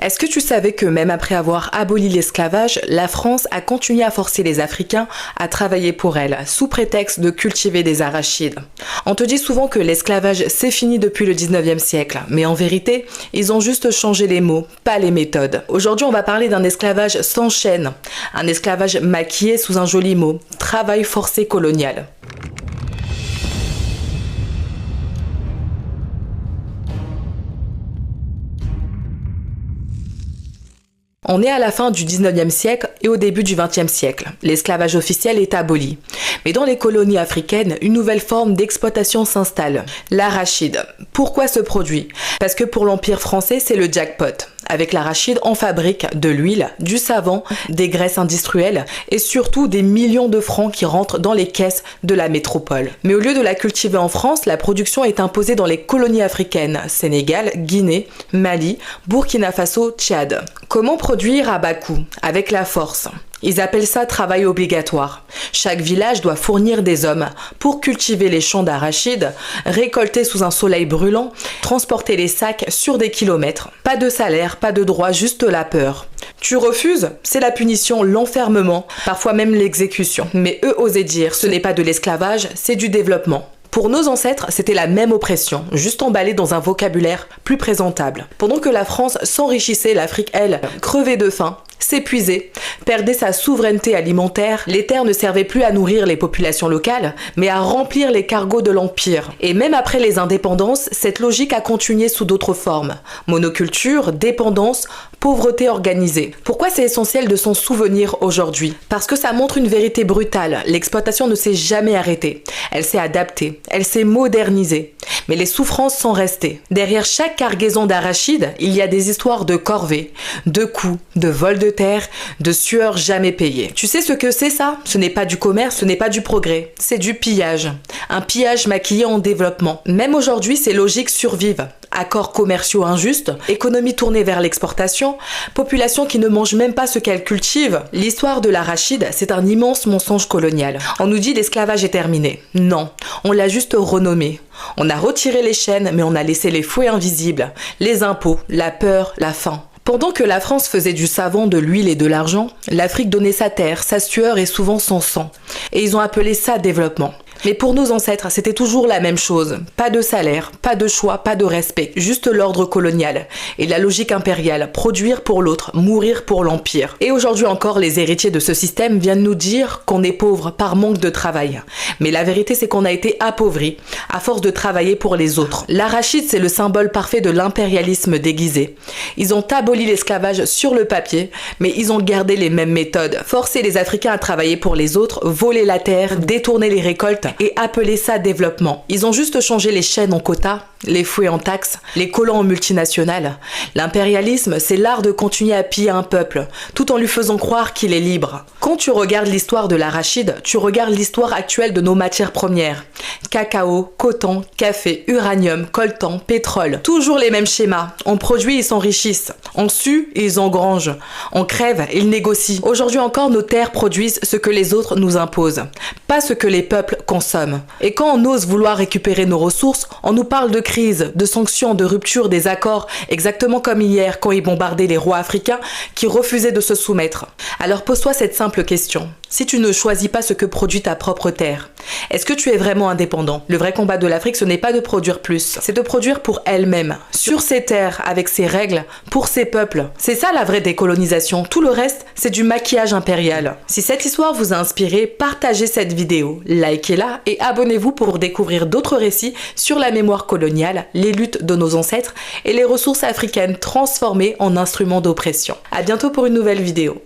Est-ce que tu savais que même après avoir aboli l'esclavage, la France a continué à forcer les Africains à travailler pour elle, sous prétexte de cultiver des arachides? On te dit souvent que l'esclavage c'est fini depuis le 19e siècle, mais en vérité, ils ont juste changé les mots, pas les méthodes. Aujourd'hui, on va parler d'un esclavage sans chaîne, un esclavage maquillé sous un joli mot, travail forcé colonial. On est à la fin du 19e siècle et au début du 20e siècle. L'esclavage officiel est aboli. Mais dans les colonies africaines, une nouvelle forme d'exploitation s'installe, l'arachide. Pourquoi ce produit? Parce que pour l'Empire français, c'est le jackpot. Avec l'arachide, on fabrique de l'huile, du savon, des graisses industrielles et surtout des millions de francs qui rentrent dans les caisses de la métropole. Mais au lieu de la cultiver en France, la production est imposée dans les colonies africaines, Sénégal, Guinée, Mali, Burkina Faso, Tchad. Comment produire à bas coût? Avec la force. Ils appellent ça travail obligatoire. Chaque village doit fournir des hommes pour cultiver les champs d'arachides, récolter sous un soleil brûlant, transporter les sacs sur des kilomètres. Pas de salaire, pas de droit, juste la peur. Tu refuses? C'est la punition, l'enfermement, parfois même l'exécution. Mais eux osaient dire, ce n'est pas de l'esclavage, c'est du développement. Pour nos ancêtres, c'était la même oppression, juste emballée dans un vocabulaire plus présentable. Pendant que la France s'enrichissait, l'Afrique, elle, crevait de faim, s'épuisait, perdait sa souveraineté alimentaire, les terres ne servaient plus à nourrir les populations locales, mais à remplir les cargos de l'Empire. Et même après les indépendances, cette logique a continué sous d'autres formes. Monoculture, dépendance, pauvreté organisée. Pourquoi c'est essentiel de s'en souvenir aujourd'hui? Parce que ça montre une vérité brutale. L'exploitation ne s'est jamais arrêtée. Elle s'est adaptée, elle s'est modernisée. Mais les souffrances sont restées. Derrière chaque cargaison d'arachides, il y a des histoires de corvées, de coups, de vols de terre, de sueurs jamais payées. Tu sais ce que c'est ça? Ce n'est pas du commerce, ce n'est pas du progrès, c'est du pillage. Un pillage maquillé en développement. Même aujourd'hui, ces logiques survivent. Accords commerciaux injustes, économie tournée vers l'exportation, population qui ne mange même pas ce qu'elle cultive. L'histoire de l'arachide, c'est un immense mensonge colonial. On nous dit l'esclavage est terminé. Non, on l'a juste renommé. On a retiré les chaînes, mais on a laissé les fouets invisibles, les impôts, la peur, la faim. Pendant que la France faisait du savon, de l'huile et de l'argent, l'Afrique donnait sa terre, sa sueur et souvent son sang. Et ils ont appelé ça développement. Mais pour nos ancêtres, c'était toujours la même chose. Pas de salaire, pas de choix, pas de respect, juste l'ordre colonial. Et la logique impériale, produire pour l'autre, mourir pour l'Empire. Et aujourd'hui encore, les héritiers de ce système viennent nous dire qu'on est pauvre par manque de travail. Mais la vérité, c'est qu'on a été appauvris à force de travailler pour les autres. L'arachide, c'est le symbole parfait de l'impérialisme déguisé. Ils ont aboli l'esclavage sur le papier, mais ils ont gardé les mêmes méthodes. Forcer les Africains à travailler pour les autres, voler la terre, détourner les récoltes, et appeler ça développement. Ils ont juste changé les chaînes en quotas, les fouets en taxes, les colons en multinationales. L'impérialisme, c'est l'art de continuer à piller un peuple, tout en lui faisant croire qu'il est libre. Quand tu regardes l'histoire de l'arachide, tu regardes l'histoire actuelle de nos matières premières. Cacao, coton, café, uranium, coltan, pétrole. Toujours les mêmes schémas. On produit, ils s'enrichissent. On sue, ils engrangent. On crève, ils négocient. Aujourd'hui encore, nos terres produisent ce que les autres nous imposent, pas ce que les peuples consomment. Et quand on ose vouloir récupérer nos ressources, on nous parle de crise, de sanctions, de rupture des accords, exactement comme hier quand ils bombardaient les rois africains qui refusaient de se soumettre. Alors pose-toi cette simple question. Si tu ne choisis pas ce que produit ta propre terre, est-ce que tu es vraiment indépendant? Le vrai combat de l'Afrique, ce n'est pas de produire plus, c'est de produire pour elle-même, sur ses terres, avec ses règles, pour ses peuples. C'est ça la vraie décolonisation. Tout le reste, c'est du maquillage impérial. Si cette histoire vous a inspiré, partagez cette vidéo, likez-la et abonnez-vous pour découvrir d'autres récits sur la mémoire coloniale, les luttes de nos ancêtres et les ressources africaines transformées en instruments d'oppression. À bientôt pour une nouvelle vidéo.